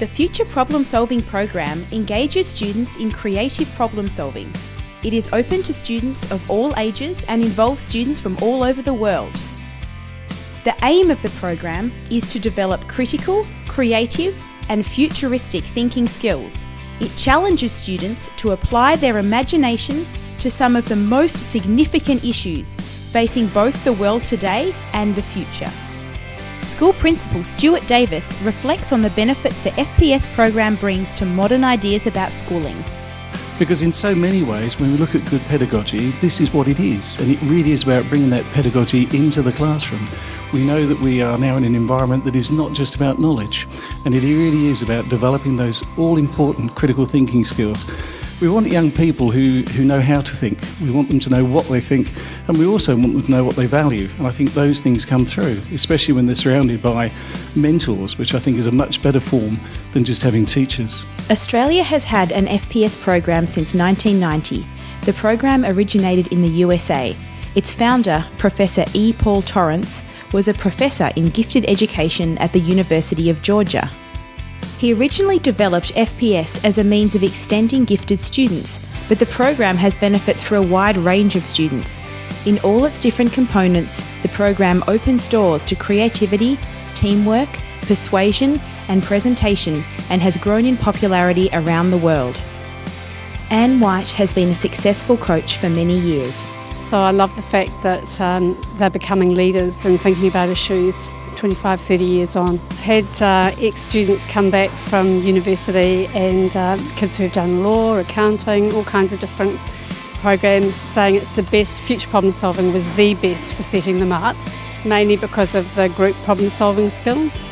The Future Problem Solving program engages students in creative problem solving. It is open to students of all ages and involves students from all over the world. The aim of the program is to develop critical, creative, and futuristic thinking skills. It challenges students to apply their imagination to some of the most significant issues facing both the world today and the future. School Principal Stuart Davis reflects on the benefits the FPS program brings to modern ideas about schooling. Because in so many ways, when we look at good pedagogy, this is what it is, and it really is about bringing that pedagogy into the classroom. We know that we are now in an environment that is not just about knowledge, and it really is about developing those all-important critical thinking skills. We want young people who know how to think. We want them to know what they think, and we also want them to know what they value. And I think those things come through, especially when they're surrounded by mentors, which I think is a much better form than just having teachers. Australia has had an FPS program since 1990. The program originated in the USA. Its founder, Professor E. Paul Torrance, was a professor in gifted education at the University of Georgia. He originally developed FPS as a means of extending gifted students, but the program has benefits for a wide range of students. In all its different components, the program opens doors to creativity, teamwork, persuasion, and presentation, and has grown in popularity around the world. Anne White has been a successful coach for many years. So I love the fact that they're becoming leaders and thinking about issues 25, 30 years on. I've had ex-students come back from university and kids who've done law, accounting, all kinds of different programs, saying it's the best. Future problem solving was the best for setting them up, mainly because of the group problem solving skills.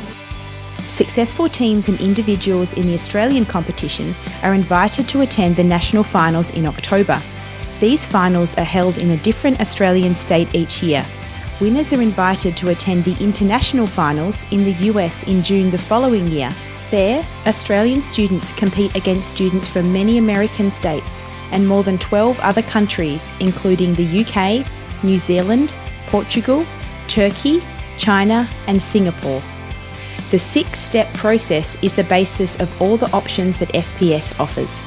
Successful teams and individuals in the Australian competition are invited to attend the national finals in October. These finals are held in a different Australian state each year. Winners are invited to attend the international finals in the US in June the following year. There, Australian students compete against students from many American states and more than 12 other countries, including the UK, New Zealand, Portugal, Turkey, China, and Singapore. The 6-step process is the basis of all the options that FPS offers.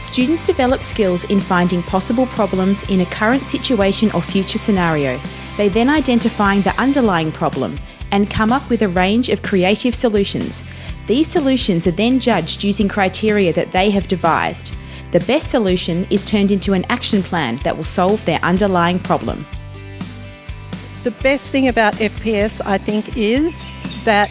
Students develop skills in finding possible problems in a current situation or future scenario. They then identifying the underlying problem and come up with a range of creative solutions. These solutions are then judged using criteria that they have devised. The best solution is turned into an action plan that will solve their underlying problem. The best thing about FPS, I think, is that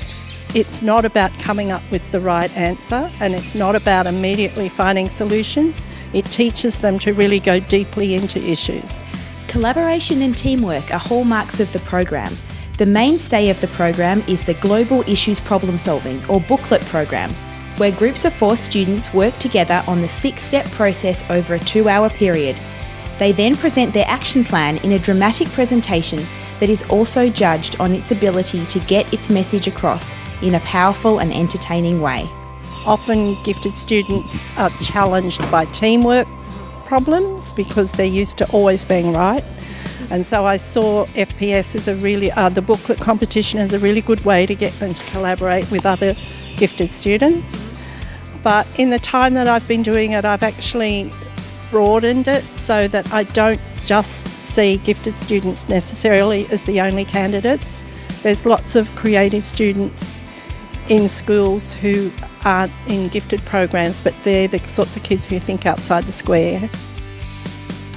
it's not about coming up with the right answer, and it's not about immediately finding solutions. It teaches them to really go deeply into issues. Collaboration and teamwork are hallmarks of the program. The mainstay of the program is the Global Issues Problem Solving, or Booklet program, where groups of 4 students work together on the 6-step process over a 2-hour period. They then present their action plan in a dramatic presentation that is also judged on its ability to get its message across in a powerful and entertaining way. Often gifted students are challenged by teamwork problems because they're used to always being right. And so I saw FPS as the booklet competition as a really good way to get them to collaborate with other gifted students. But in the time that I've been doing it, I've actually broadened it so that I don't just see gifted students necessarily as the only candidates. There's lots of creative students in schools who aren't in gifted programs, but they're the sorts of kids who think outside the square.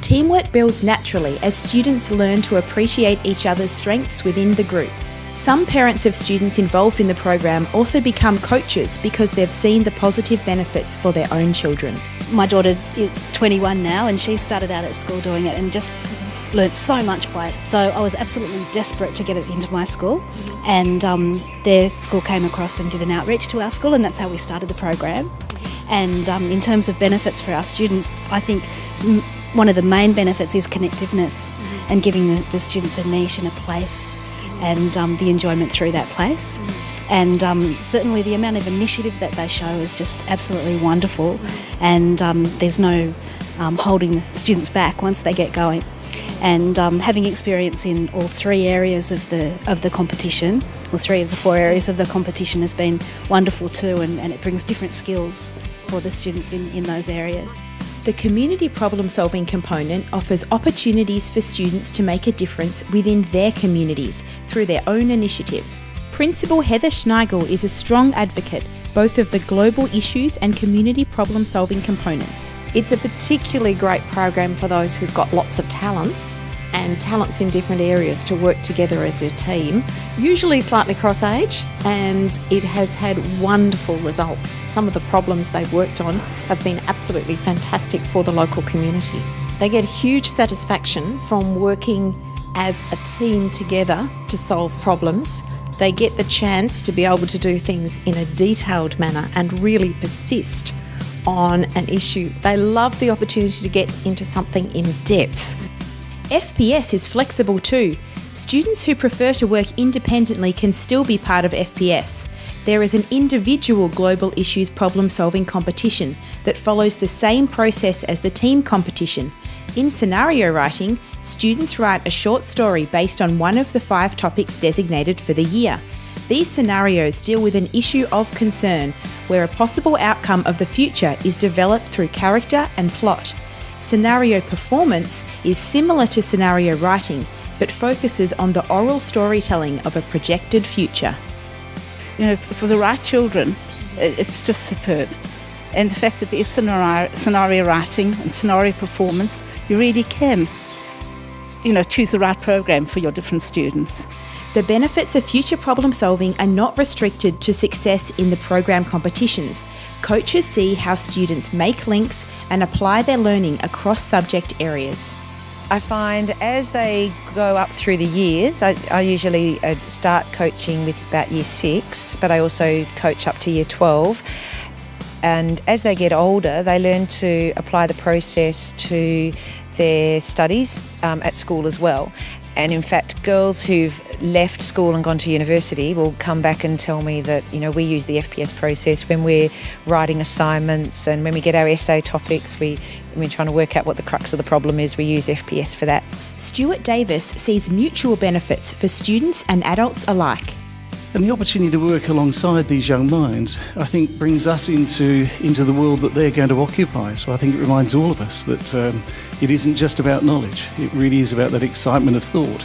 Teamwork builds naturally as students learn to appreciate each other's strengths within the group. Some parents of students involved in the program also become coaches because they've seen the positive benefits for their own children. My daughter is 21 now, and she started out at school doing it and just learnt so much by it. So I was absolutely desperate to get it into my school, and their school came across and did an outreach to our school, and that's how we started the program. And in terms of benefits for our students, I think one of the main benefits is connectiveness and giving the students a niche and a place, and the enjoyment through that place. And certainly the amount of initiative that they show is just absolutely wonderful, and there's no holding students back once they get going. And having experience in all three areas of the competition, or three of the four areas of the competition, has been wonderful too, and it brings different skills for the students in those areas. The community problem-solving component offers opportunities for students to make a difference within their communities through their own initiative. Principal Heather Schneigel is a strong advocate both of the global issues and community problem-solving components. It's a particularly great program for those who've got lots of talents and talents in different areas to work together as a team, usually slightly cross-age, and it has had wonderful results. Some of the problems they've worked on have been absolutely fantastic for the local community. They get huge satisfaction from working as a team together to solve problems. They get the chance to be able to do things in a detailed manner and really persist on an issue. They love the opportunity to get into something in depth. FPS is flexible too. Students who prefer to work independently can still be part of FPS. There is an individual global issues problem-solving competition that follows the same process as the team competition. In scenario writing, students write a short story based on one of the 5 topics designated for the year. These scenarios deal with an issue of concern, where a possible outcome of the future is developed through character and plot. Scenario performance is similar to scenario writing, but focuses on the oral storytelling of a projected future. You know, for the right children, it's just superb. And the fact that there is scenario writing and scenario performance, you really can, choose the right program for your different students. The benefits of future problem solving are not restricted to success in the program competitions. Coaches see how students make links and apply their learning across subject areas. I find as they go up through the years, I usually start coaching with about year 6, but I also coach up to year 12. And as they get older, they learn to apply the process to their studies at school as well. And in fact, girls who've left school and gone to university will come back and tell me that, we use the FPS process when we're writing assignments, and when we get our essay topics, we're trying to work out what the crux of the problem is, we use FPS for that. Stuart Davis sees mutual benefits for students and adults alike. And the opportunity to work alongside these young minds, I think, brings us into the world that they're going to occupy. So I think it reminds all of us that it isn't just about knowledge. It really is about that excitement of thought.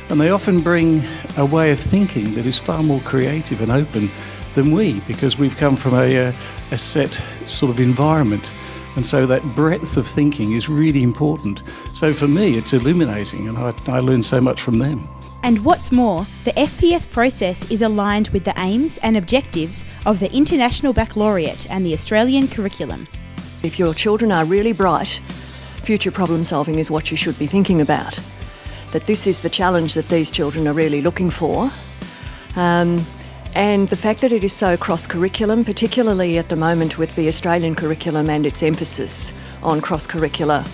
And they often bring a way of thinking that is far more creative and open than we, because we've come from a set sort of environment. And so that breadth of thinking is really important. So for me, it's illuminating, and I learn so much from them. And what's more, the FPS process is aligned with the aims and objectives of the International Baccalaureate and the Australian curriculum. If your children are really bright, future problem solving is what you should be thinking about. That this is the challenge that these children are really looking for. And the fact that it is so cross-curriculum, particularly at the moment with the Australian curriculum and its emphasis on cross-curricular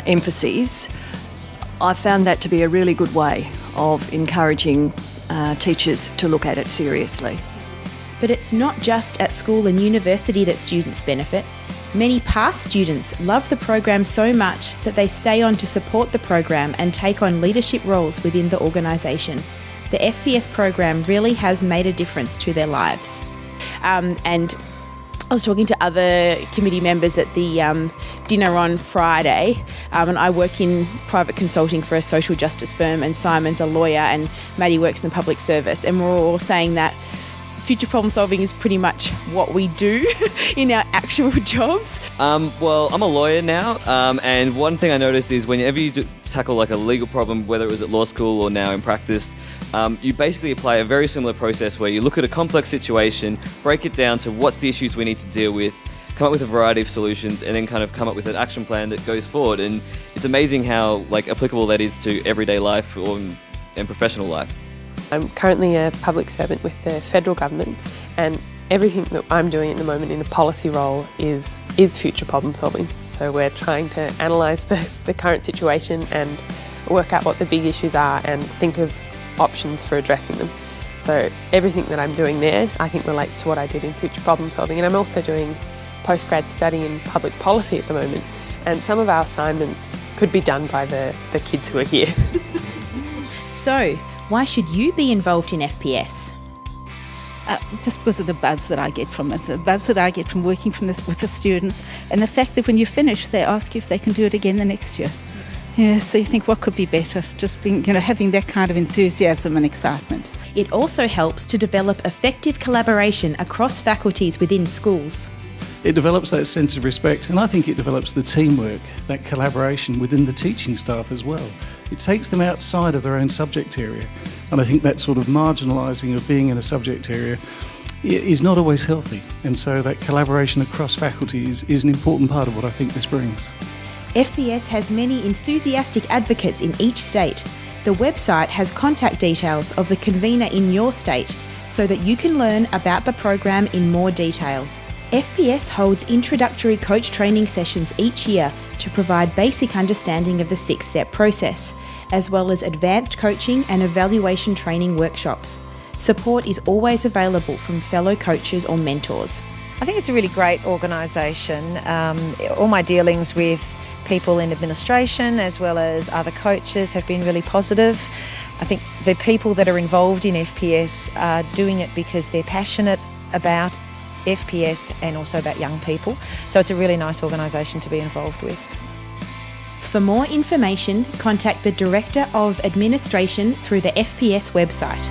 emphases, I found that to be a really good way of encouraging teachers to look at it seriously. But it's not just at school and university that students benefit. Many past students love the program so much that they stay on to support the program and take on leadership roles within the organisation. The FPS program really has made a difference to their lives. And I was talking to other committee members at the dinner on Friday, and I work in private consulting for a social justice firm, and Simon's a lawyer and Maddie works in the public service, and we're all saying that future problem solving is pretty much what we do in our actual jobs. Well, I'm a lawyer now, and one thing I noticed is whenever you tackle like a legal problem, whether it was at law school or now in practice, you basically apply a very similar process where you look at a complex situation, break it down to what's the issues we need to deal with, come up with a variety of solutions, and then kind of come up with an action plan that goes forward. And it's amazing how applicable that is to everyday life and professional life. I'm currently a public servant with the federal government, and everything that I'm doing at the moment in a policy role is future problem solving. So we're trying to analyse the current situation and work out what the big issues are and think of options for addressing them. So everything that I'm doing there I think relates to what I did in future problem solving, and I'm also doing postgrad study in public policy at the moment, and some of our assignments could be done by the kids who are here. So, why should you be involved in FPS? Just because of the buzz that I get from it, the buzz that I get from working with the students, and the fact that when you finish, they ask you if they can do it again the next year. So you think, what could be better? Just being, having that kind of enthusiasm and excitement. It also helps to develop effective collaboration across faculties within schools. It develops that sense of respect, and I think it develops the teamwork, that collaboration within the teaching staff as well. It takes them outside of their own subject area, and I think that sort of marginalising of being in a subject area is not always healthy, and so that collaboration across faculties is an important part of what I think this brings. FPS has many enthusiastic advocates in each state. The website has contact details of the convener in your state so that you can learn about the program in more detail. FPS holds introductory coach training sessions each year to provide basic understanding of the 6-step process, as well as advanced coaching and evaluation training workshops. Support is always available from fellow coaches or mentors. I think it's a really great organisation. All my dealings with people in administration as well as other coaches have been really positive. I think the people that are involved in FPS are doing it because they're passionate about FPS and also about young people. So it's a really nice organisation to be involved with. For more information, contact the Director of Administration through the FPS website.